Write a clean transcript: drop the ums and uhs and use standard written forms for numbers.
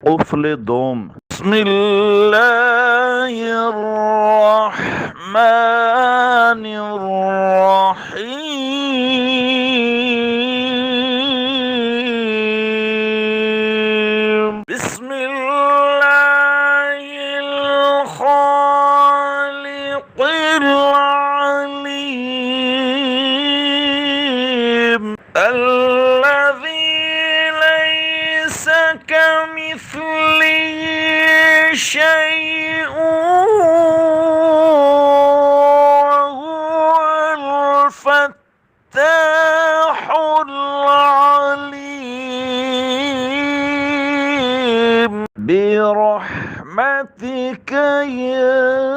قفل دوم. بسم الله الرحمن الرحيم. بسم الله الخالق العليم الذي ليس كمثله شيء وهو الفتاح العليم. برحمتك يا